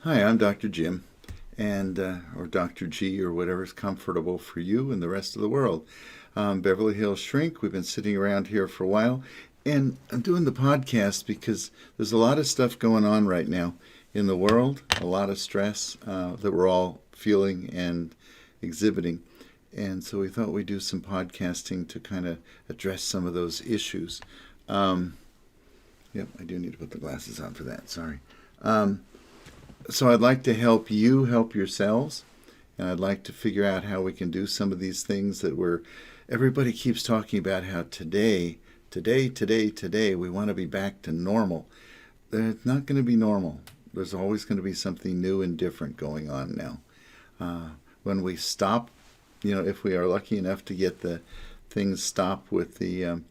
Hi, I'm Dr. Jim, and or Dr. G, or whatever's comfortable for you and the rest of the world. Beverly Hills Shrink. We've been sitting around here for a while, and I'm doing the podcast because there's a lot of stuff going on right now in the world, a lot of stress that we're all feeling and exhibiting. And so we thought we'd do some podcasting to kind of address some of those issues. Um, yep, I do need to put the glasses on for that. Sorry. Um, so I'd like to help you help yourselves, and I'd like to figure out how we can do some of these things that everybody keeps talking about how today, we want to be back to normal. It's not going to be normal. There's always going to be something new and different going on now. When we stop, if we are lucky enough to get the things stopped with the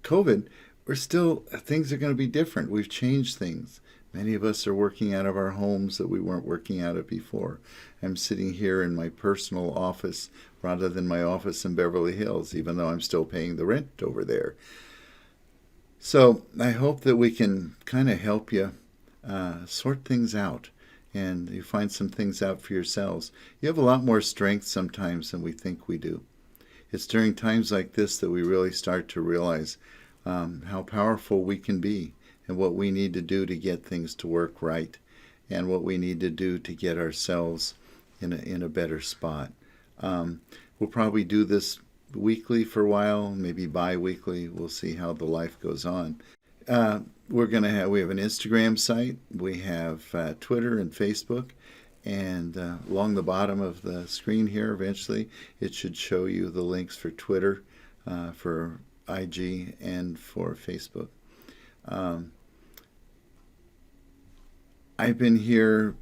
COVID, things are going to be different. We've changed things. Many of us are working out of our homes that we weren't working out of before. I'm sitting here in my personal office rather than my office in Beverly Hills, even though I'm still paying the rent over there. So I hope that we can kind of help you sort things out, and you find some things out for yourselves. You have a lot more strength sometimes than we think we do. It's during times like this that we really start to realize how powerful we can be, and what we need to do to get things to work right, and what we need to do to get ourselves in a better spot. We'll probably do this weekly for a while, maybe bi-weekly. We'll see how the life goes on. We have an Instagram site, we have Twitter and Facebook, and along the bottom of the screen here, eventually, it should show you the links for Twitter, for IG, and for Facebook. I've been here.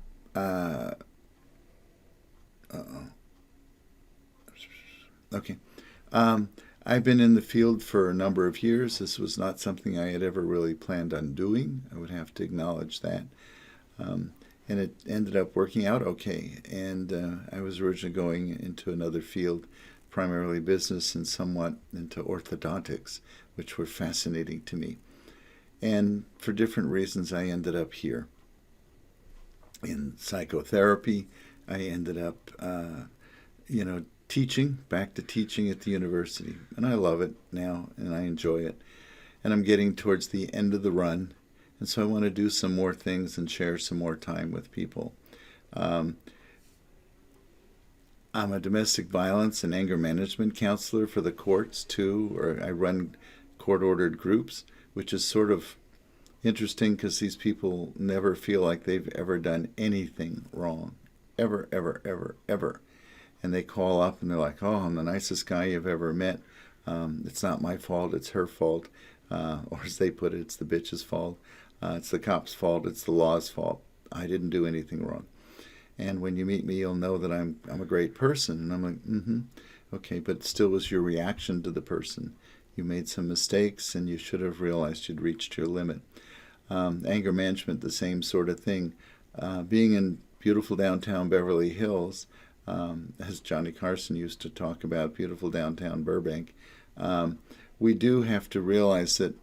Okay. I've been in the field for a number of years. This was not something I had ever really planned on doing. I would have to acknowledge that. And it ended up working out okay. And I was originally going into another field, primarily business and somewhat into orthodontics, which were fascinating to me. And for different reasons, I ended up here. In psychotherapy, I ended up, teaching, back to teaching at the university. And I love it now, and I enjoy it. And I'm getting towards the end of the run, and so I want to do some more things and share some more time with people. Um, I'm a domestic violence and anger management counselor for the courts, too, or I run court-ordered groups, which is sort of interesting because these people never feel like they've ever done anything wrong. Ever, ever, ever, ever. And they call up and they're like, oh, I'm the nicest guy you've ever met. It's not my fault, it's her fault. Or as they put it, it's the bitch's fault. It's the cop's fault, it's the law's fault. I didn't do anything wrong. And when you meet me, you'll know that I'm a great person. And I'm like, okay, but it still was your reaction to the person. You made some mistakes and you should have realized you'd reached your limit. Anger management, the same sort of thing. Being in beautiful downtown Beverly Hills, as Johnny Carson used to talk about, beautiful downtown Burbank, we do have to realize that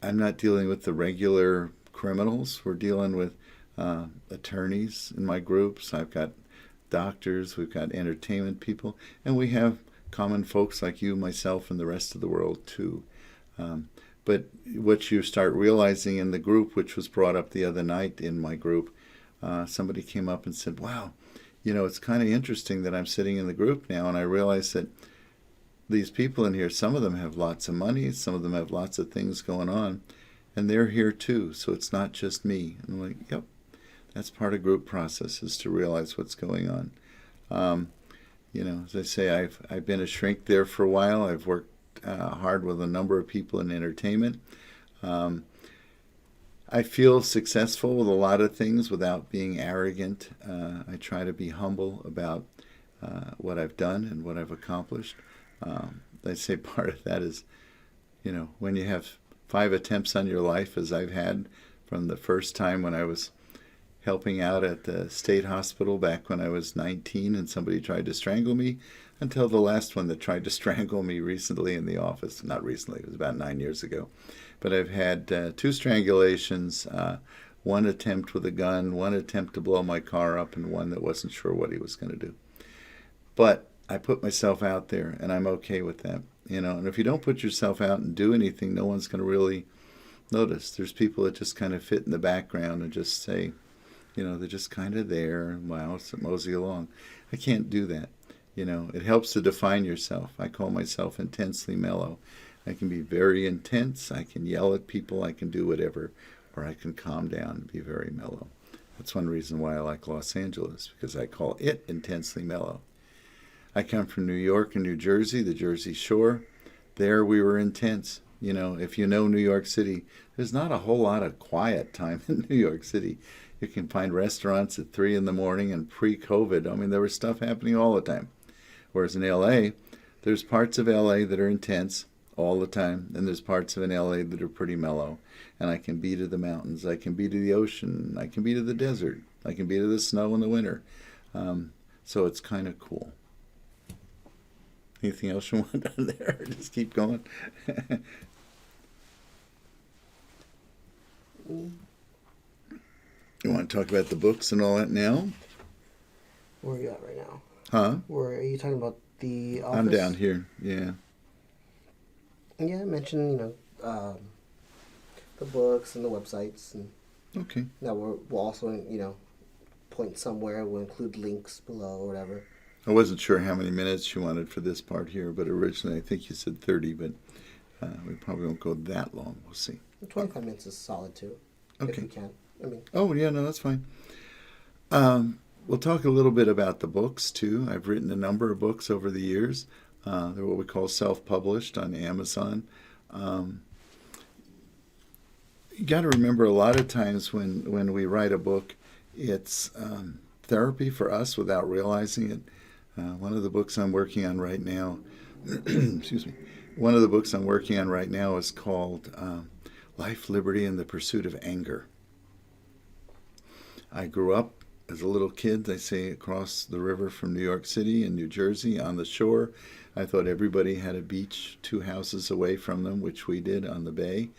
I'm not dealing with the regular criminals. We're dealing with attorneys in my groups. I've got doctors, we've got entertainment people, and we have common folks like you, myself, and the rest of the world too. But what you start realizing in the group, which was brought up the other night in my group, somebody came up and said, wow, it's kind of interesting that I'm sitting in the group now, and I realize that these people in here, some of them have lots of money, some of them have lots of things going on, and they're here too, so it's not just me. And I'm like, yep, that's part of group process, is to realize what's going on. As I say, I've been a shrink there for a while. I've worked hard with a number of people in entertainment. I feel successful with a lot of things without being arrogant. I try to be humble about what I've done and what I've accomplished. I say part of that is, when you have 5 attempts on your life, as I've had from the first time when I was helping out at the state hospital back when I was 19 and somebody tried to strangle me, until the last one that tried to strangle me recently in the office. Not recently, it was about 9 years ago. But I've had 2 strangulations, one attempt with a gun, one attempt to blow my car up, and one that wasn't sure what he was going to do. But I put myself out there, and I'm okay with that. And if you don't put yourself out and do anything, no one's going to really notice. There's people that just kind of fit in the background and just say, they're just kind of there, and wow, it's a mosey along. I can't do that. It helps to define yourself. I call myself intensely mellow. I can be very intense. I can yell at people. I can do whatever. Or I can calm down and be very mellow. That's one reason why I like Los Angeles, because I call it intensely mellow. I come from New York and New Jersey, the Jersey Shore. There we were intense. If you know New York City, there's not a whole lot of quiet time in New York City. You can find restaurants at 3 in the morning, and pre-COVID, there was stuff happening all the time. Whereas in LA, there's parts of LA that are intense all the time, and there's parts of LA that are pretty mellow. And I can be to the mountains, I can be to the ocean, I can be to the desert, I can be to the snow in the winter. So it's kind of cool. Anything else you want on there? Just keep going. You want to talk about the books and all that now? Where are you at right now? Huh? Where are you talking about the office? I'm down here, yeah. Yeah, I mentioned, the books and the websites. And okay. Now we'll also, point somewhere. We'll include links below or whatever. I wasn't sure how many minutes you wanted for this part here, but originally I think you said 30, but we probably won't go that long. We'll see. 25 minutes is solid, too. Okay. If we can. Oh, yeah, no, that's fine. We'll talk a little bit about the books, too. I've written a number of books over the years. They're what we call self-published on Amazon. You got to remember, a lot of times when we write a book, it's therapy for us without realizing it. One of the books I'm working on right now, excuse me, one of the books I'm working on right now is called Life, Liberty, and the Pursuit of Anger. I grew up as a little kid, they say, across the river from New York City and New Jersey on the shore. I thought everybody had a beach 2 houses away from them, which we did on the bay.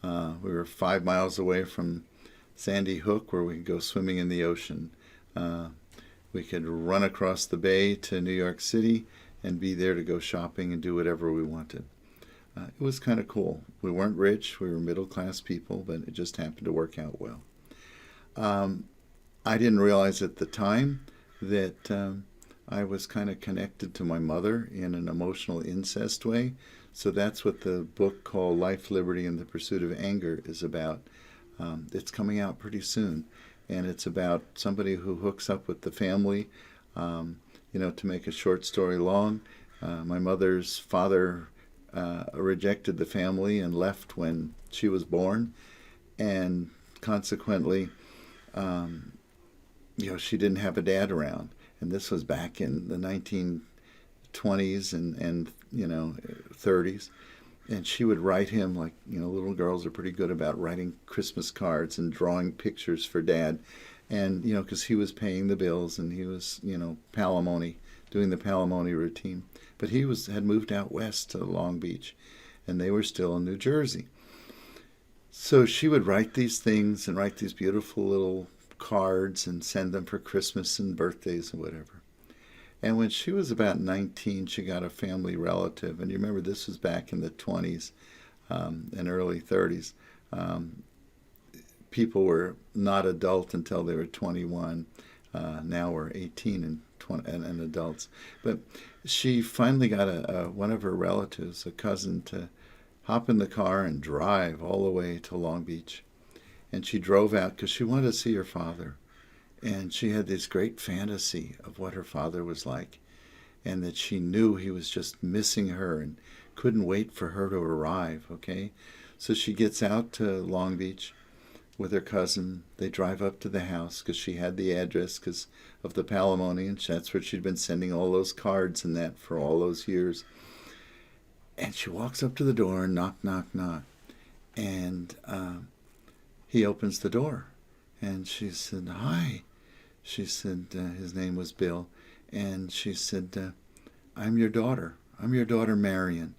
We were 5 miles away from Sandy Hook, where we could go swimming in the ocean. We could run across the bay to New York City and be there to go shopping and do whatever we wanted. It was kind of cool. We weren't rich. We were middle-class people, but it just happened to work out well. I didn't realize at the time that I was kind of connected to my mother in an emotional incest way. So that's what the book called Life, Liberty, and the Pursuit of Anger is about. It's coming out pretty soon. And it's about somebody who hooks up with the family. To make a short story long, my mother's father rejected the family and left when she was born. And consequently, she didn't have a dad around. And this was back in the 1920s and 30s. And she would write him, like, little girls are pretty good about writing Christmas cards and drawing pictures for Dad. And, because he was paying the bills and he was, palimony, doing the palimony routine. But he had moved out west to Long Beach, and they were still in New Jersey. So she would write these things and write these beautiful little cards and send them for Christmas and birthdays and whatever. And when she was about 19, she got a family relative. And you remember, this was back in the 20s and early 30s. People were not adult until they were 21. Now we're 18 and 20 and adults. But she finally got one of her relatives, a cousin, to hop in the car and drive all the way to Long Beach. And she drove out because she wanted to see her father. And she had this great fantasy of what her father was like, and that she knew he was just missing her and couldn't wait for her to arrive, okay? So she gets out to Long Beach with her cousin. They drive up to the house because she had the address because of the palimony, and that's where she'd been sending all those cards and that for all those years. And she walks up to the door and knock, knock, knock. And he opens the door. And she said, "Hi." She said, his name was Bill. And she said, "I'm your daughter. I'm your daughter, Marion.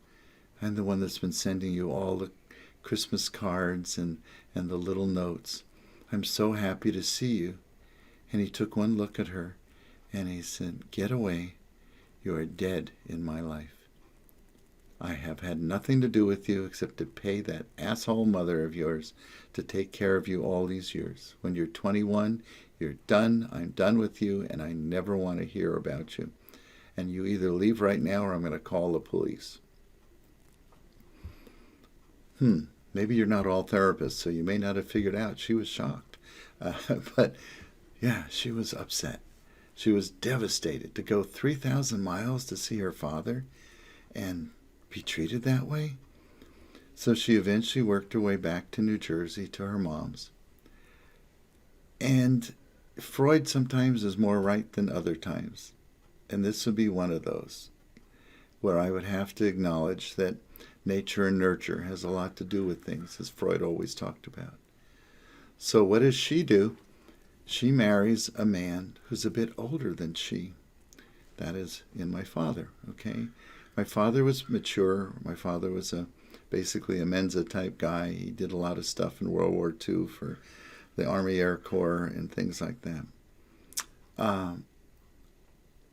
I'm the one that's been sending you all the Christmas cards and the little notes. I'm so happy to see you. And he took one look at her and he said, get away. You are dead in my life. I have had nothing to do with you except to pay that asshole mother of yours to take care of you all these years. When you're 21, you're done. I'm done with you, and I never want to hear about you. And you either leave right now or I'm going to call the police. Maybe you're not all therapists, so you may not have figured out. She was shocked. But yeah, she was upset. She was devastated to go 3,000 miles to see her father and be treated that way. So she eventually worked her way back to New Jersey to her mom's. And Freud sometimes is more right than other times. And this would be one of those where I would have to acknowledge that nature and nurture has a lot to do with things, as Freud always talked about. So what does she do? She marries a man who's a bit older than she. That is in my father, okay? My father was mature. My father was basically a Mensa type guy. He did a lot of stuff in World War II for the Army Air Corps and things like that.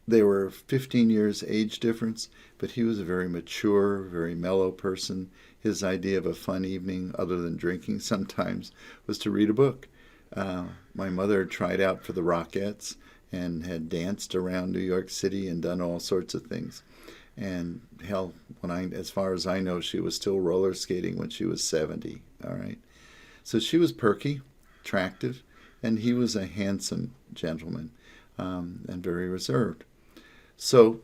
They were 15 years age difference, but he was a very mature, very mellow person. His idea of a fun evening, other than drinking sometimes, was to read a book. My mother tried out for the Rockettes and had danced around New York City and done all sorts of things. And hell, as far as I know, she was still roller skating when she was 70. All right. So she was perky, attractive, and he was a handsome gentleman, and very reserved. So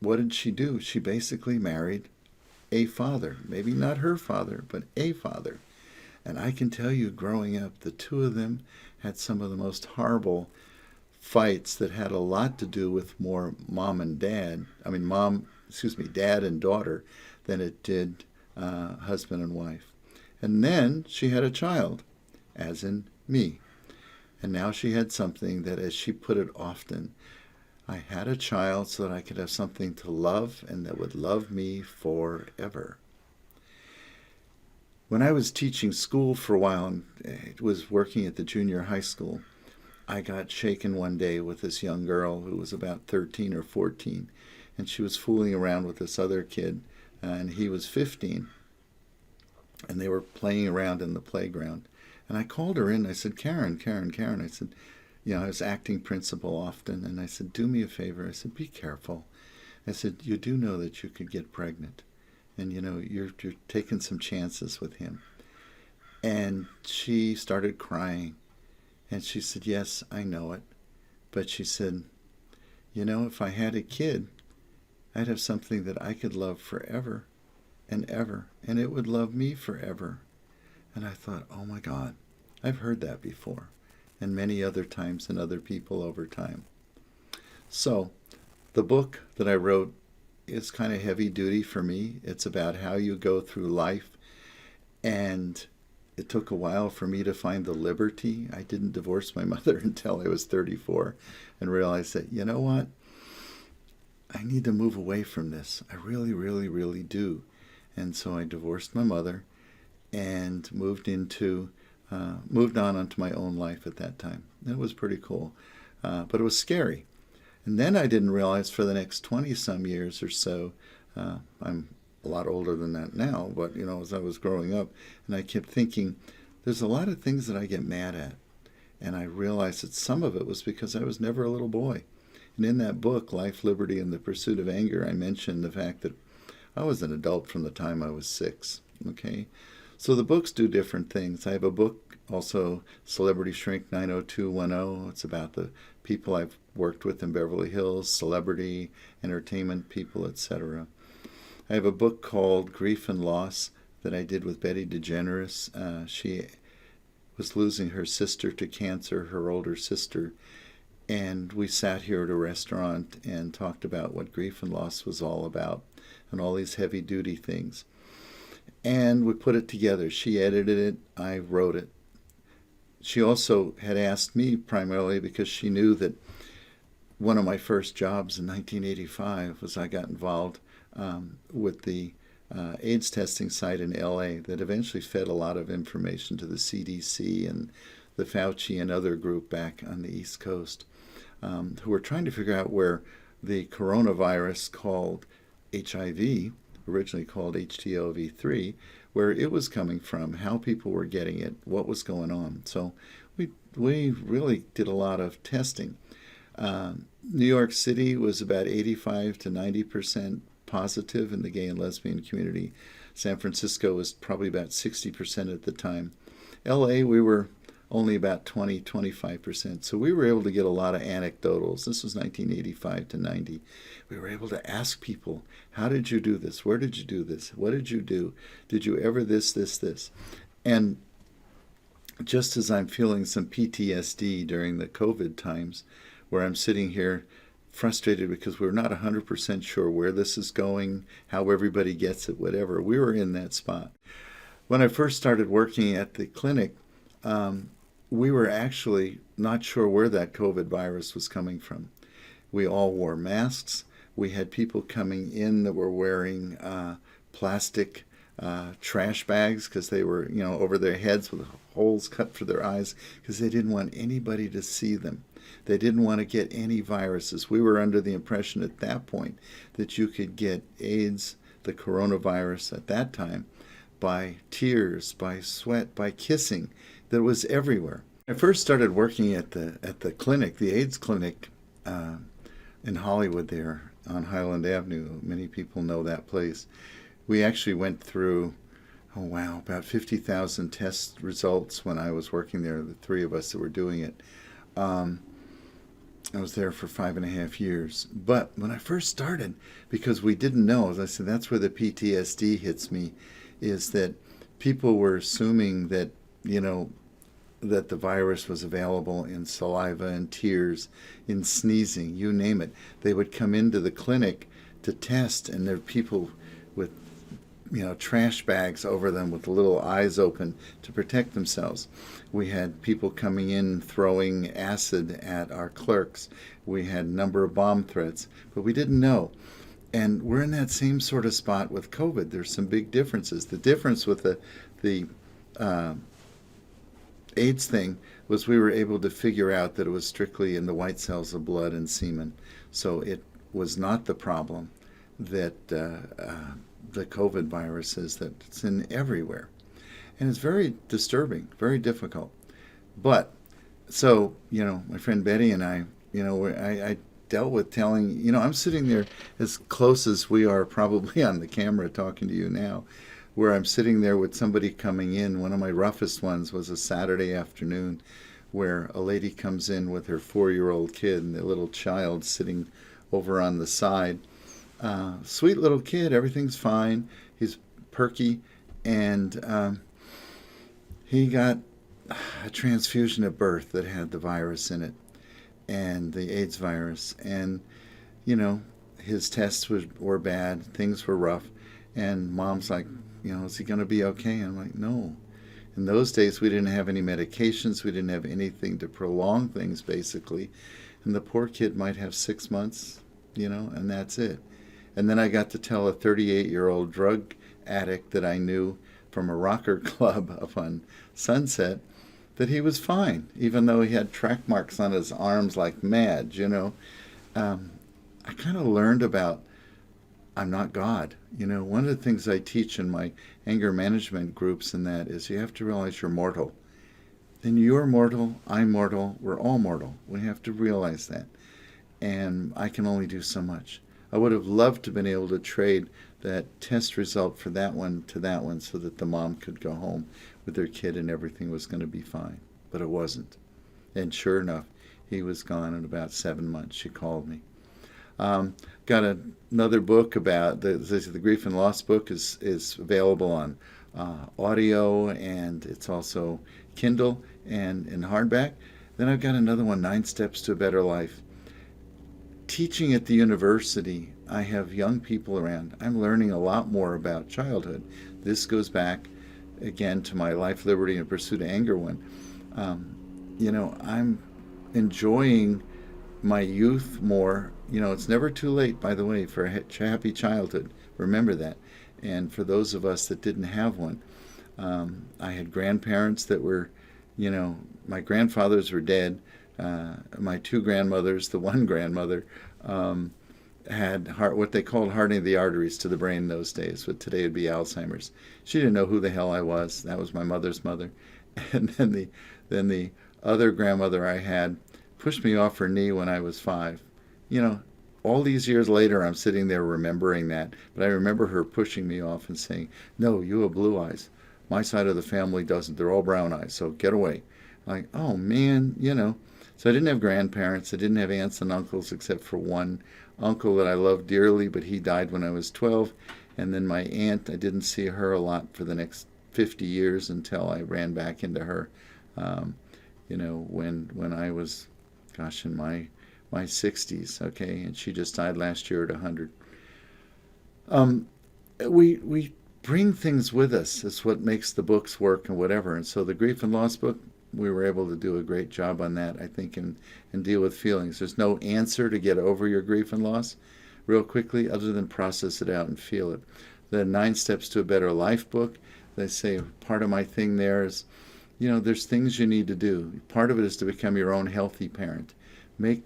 what did she do? She basically married a father. Maybe not her father, but a father. And I can tell you, growing up, the two of them had some of the most horrible fights that had a lot to do with more dad and daughter, than it did husband and wife. And then she had a child, as in me. And now she had something that, as she put it often, I had a child so that I could have something to love and that would love me forever. When I was teaching school for a while and was working at the junior high school, I got shaken one day with this young girl who was about 13 or 14, and she was fooling around with this other kid, and he was 15, and they were playing around in the playground. And I called her in. I said, Karen. I said, I was acting principal often, and I said, do me a favor. I said, be careful. I said, you do know that you could get pregnant, and you're taking some chances with him. And she started crying, and she said, yes, I know it. But she said, if I had a kid, I'd have something that I could love forever and ever, and it would love me forever. And I thought, oh my God, I've heard that before, and many other times in other people over time. So the book that I wrote is kind of heavy duty for me. It's about how you go through life, and it took a while for me to find the liberty. I didn't divorce my mother until I was 34 and realized that, you know what? I need to move away from this. I really, really, really do. And so I divorced my mother and moved on onto my own life at that time. It was pretty cool, but it was scary. And then I didn't realize for the next 20-some years or so, I'm a lot older than that now, but, as I was growing up, and I kept thinking, there's a lot of things that I get mad at. And I realized that some of it was because I was never a little boy. And in that book, Life, Liberty, and the Pursuit of Anger, I mentioned the fact that I was an adult from the time I was 6, okay? So the books do different things. I have a book also, Celebrity Shrink 90210. It's about the people I've worked with in Beverly Hills, celebrity, entertainment people, etc. I have a book called Grief and Loss that I did with Betty DeGeneres. She was losing her sister to cancer, her older sister, and we sat here at a restaurant and talked about what grief and loss was all about and all these heavy-duty things. And we put it together. She edited it. I wrote it. She also had asked me primarily because she knew that one of my first jobs in 1985 was I got involved with the AIDS testing site in LA that eventually fed a lot of information to the CDC and the Fauci and other group back on the East Coast, who were trying to figure out where the coronavirus called HIV, originally called HTLV3, where it was coming from, how people were getting it, what was going on. So we really did a lot of testing. New York City was about 85 to 90% positive in the gay and lesbian community. San Francisco was probably about 60% at the time. LA, we were only about 25%. So we were able to get a lot of anecdotals. This was 1985 to 90. We were able to ask people, how did you do this? Where did you do this? What did you do? Did you ever this? And just as I'm feeling some PTSD during the COVID times, where I'm sitting here frustrated because we're not 100% sure where this is going, how everybody gets it, whatever, we were in that spot. When I first started working at the clinic, we were actually not sure where that COVID virus was coming from. We all wore masks. We had people coming in that were wearing plastic trash bags because they were, over their heads with holes cut for their eyes because they didn't want anybody to see them. They didn't want to get any viruses. We were under the impression at that point that you could get AIDS, the coronavirus at that time, by tears, by sweat, by kissing, that was everywhere. I first started working at the clinic, the AIDS clinic in Hollywood there on Highland Avenue. Many people know that place. We actually went through, about 50,000 test results when I was working there, the three of us that were doing it. I was there for 5.5 years. But when I first started, because we didn't know, as I said, that's where the PTSD hits me, is that people were assuming that, that the virus was available in saliva and tears, in sneezing, you name it. They would come into the clinic to test, and there were people with, trash bags over them with little eyes open to protect themselves. We had people coming in throwing acid at our clerks. We had a number of bomb threats, but we didn't know. And we're in that same sort of spot with COVID. There's some big differences. The difference with the AIDS thing was we were able to figure out that it was strictly in the white cells of blood and semen. So it was not the problem that the COVID virus is, that it's in everywhere. And it's very disturbing, very difficult. But, so, my friend Betty and I, I dealt with telling, I'm sitting there as close as we are probably on the camera talking to you now, where I'm sitting there with somebody coming in. One of my roughest ones was a Saturday afternoon where a lady comes in with her 4-year-old kid and the little child sitting over on the side. Sweet little kid, everything's fine. He's perky, and he got a transfusion at birth that had the virus in it, and the AIDS virus. And, his tests were bad, things were rough, and mom's like, is he going to be okay? And I'm like, no. In those days, we didn't have any medications. We didn't have anything to prolong things, basically. And the poor kid might have 6 months, and that's it. And then I got to tell a 38-year-old drug addict that I knew from a rocker club up on Sunset that he was fine, even though he had track marks on his arms like mad, I kind of learned about I'm not God. One of the things I teach in my anger management groups and that is you have to realize you're mortal. Then you're mortal, I'm mortal, we're all mortal. We have to realize that. And I can only do so much. I would have loved to have been able to trade that test result for that one to that one so that the mom could go home with their kid and everything was going to be fine. But it wasn't. And sure enough, he was gone in about 7 months. She called me. Got another book about the grief and loss book is available on audio, and it's also Kindle and in hardback. Then I've got another one, 9 Steps to a Better Life. Teaching at the university, I have young people around. I'm learning a lot more about childhood. This goes back, again, to my Life, Liberty, and Pursuit of Anger one. I'm enjoying my youth more. It's never too late, by the way, for a happy childhood. Remember that. And for those of us that didn't have one, I had grandparents that were My grandfathers were dead. My two grandmothers, the one grandmother, um, had what they called hardening of the arteries to the brain in those days, but today it'd be Alzheimer's. She didn't know who the hell I was. That was my mother's mother. And then the other grandmother I had pushed me off her knee when I was 5. You know, all these years later, I'm sitting there remembering that, but I remember her pushing me off and saying, "No, you have blue eyes. My side of the family doesn't. They're all brown eyes, so get away." Like, oh man. So I didn't have grandparents. I didn't have aunts and uncles except for one uncle that I loved dearly, but he died when I was 12. And then my aunt, I didn't see her a lot for the next 50 years until I ran back into her, um, when I was, gosh, in my 60s, okay, and she just died last year at 100. Um, we bring things with us. It's what makes the books work and whatever. And so the grief and loss book, we were able to do a great job on that, I think, and deal with feelings. There's no answer to get over your grief and loss real quickly other than process it out and feel it. The 9 Steps to a Better Life book, they say part of my thing there is, there's things you need to do. Part of it is to become your own healthy parent. Make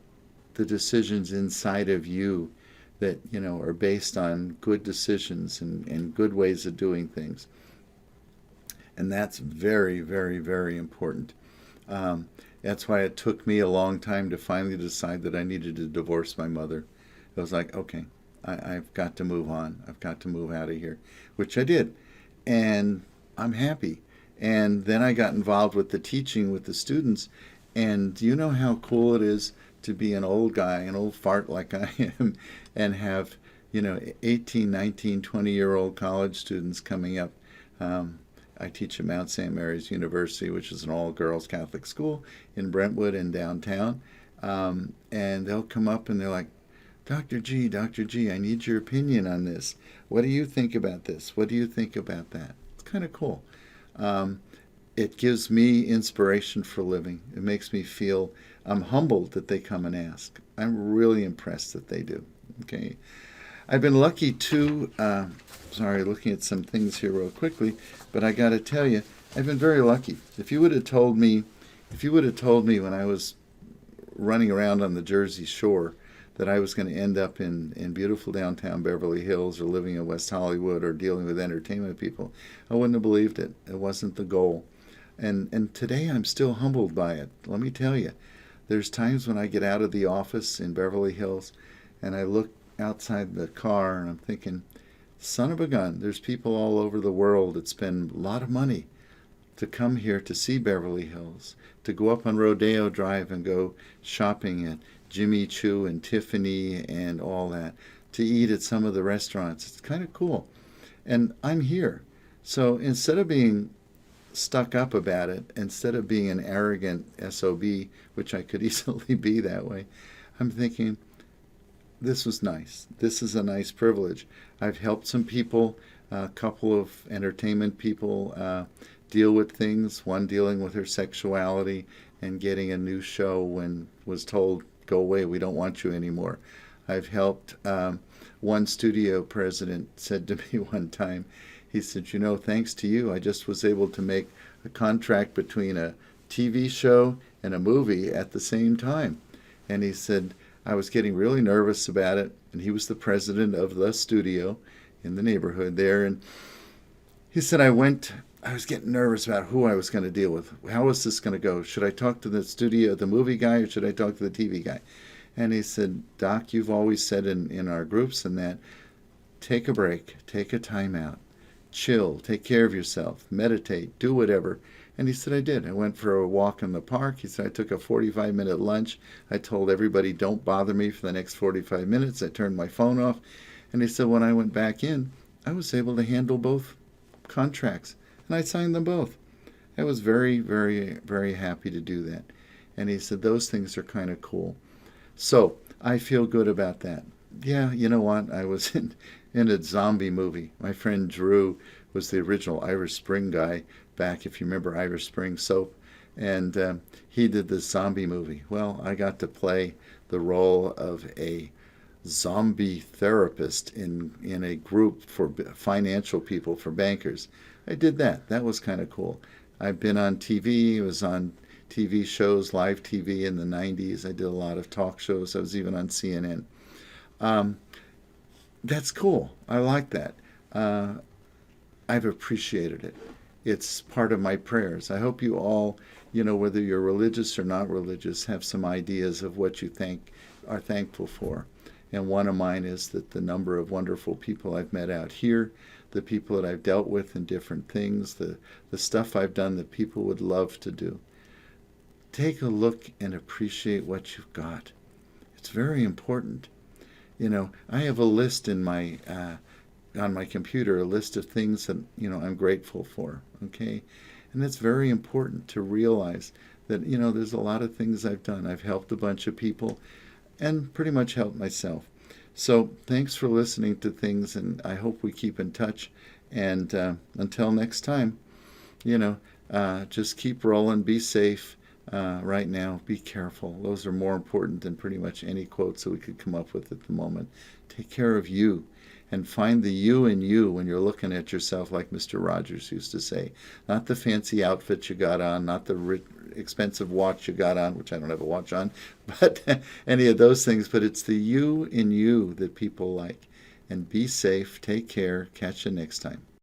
the decisions inside of you that, are based on good decisions and good ways of doing things. And that's very, very, very important. That's why it took me a long time to finally decide that I needed to divorce my mother. It was like, okay, I've got to move on. I've got to move out of here, which I did. And I'm happy. And then I got involved with the teaching with the students. And do you know how cool it is to be an old guy, an old fart like I am, and have, 18, 19, 20-year-old college students coming up. I teach at Mount St. Mary's University, which is an all-girls Catholic school in Brentwood and downtown. And they'll come up and they're like, Dr. G, I need your opinion on this. What do you think about this? What do you think about that? It's kind of cool. It gives me inspiration for living. It makes me feel, I'm humbled that they come and ask. I'm really impressed that they do. Okay. I've been lucky too, looking at some things here real quickly, but I got to tell you, I've been very lucky. If you would have told me when I was running around on the Jersey Shore that I was going to end up in beautiful downtown Beverly Hills or living in West Hollywood or dealing with entertainment people, I wouldn't have believed it. It wasn't the goal. And today I'm still humbled by it. Let me tell you, there's times when I get out of the office in Beverly Hills and I look outside the car and I'm thinking, son of a gun, there's people all over the world that spend a lot of money to come here to see Beverly Hills, to go up on Rodeo Drive and go shopping at Jimmy Choo and Tiffany and all that, to eat at some of the restaurants. It's kind of cool. And I'm here. So instead of being stuck up about it, instead of being an arrogant SOB, which I could easily be that way, I'm thinking, this was nice. This is a nice privilege. I've helped some people, a couple of entertainment people deal with things, one dealing with her sexuality and getting a new show when was told, go away, we don't want you anymore. I've helped, one studio president said to me one time, he said, thanks to you, I just was able to make a contract between a TV show and a movie at the same time. And he said, I was getting really nervous about it, and he was the president of the studio in the neighborhood there, and he said, I was getting nervous about who I was going to deal with. How was this going to go? Should I talk to the movie guy, or should I talk to the TV guy? And he said, Doc, you've always said in our groups and that, take a break, take a time out, chill, take care of yourself, meditate, do whatever. And he said, I did. I went for a walk in the park. He said, I took a 45-minute lunch. I told everybody, don't bother me for the next 45 minutes. I turned my phone off. And he said, when I went back in, I was able to handle both contracts. And I signed them both. I was very, very, very happy to do that. And he said, those things are kind of cool. So I feel good about that. Yeah, you know what? I was in a zombie movie. My friend Drew was the original Irish Spring guy back, if you remember Irish Spring soap, and he did this zombie movie. Well, I got to play the role of a zombie therapist in a group for financial people, for bankers. I did that. That was kind of cool. I've been on TV. I was on TV shows, live TV in the 90s. I did a lot of talk shows. I was even on CNN. Um, that's cool. I like that. Uh, I've appreciated it. It's part of my prayers. I hope you all, whether you're religious or not religious, have some ideas of what you are thankful for. And one of mine is that the number of wonderful people I've met out here, the people that I've dealt with in different things, the stuff I've done that people would love to do. Take a look and appreciate what you've got. It's very important. I have a list in my on my computer, a list of things that I'm grateful for. Okay, and it's very important to realize that there's a lot of things I've done. I've helped a bunch of people, and pretty much helped myself. So thanks for listening to things, and I hope we keep in touch. And until next time, just keep rolling. Be safe. Right now, be careful. Those are more important than pretty much any quotes that we could come up with at the moment. Take care of you and find the you in you when you're looking at yourself, like Mr. Rogers used to say. Not the fancy outfit you got on, not the expensive watch you got on, which I don't have a watch on, but any of those things. But it's the you in you that people like. And be safe. Take care. Catch you next time.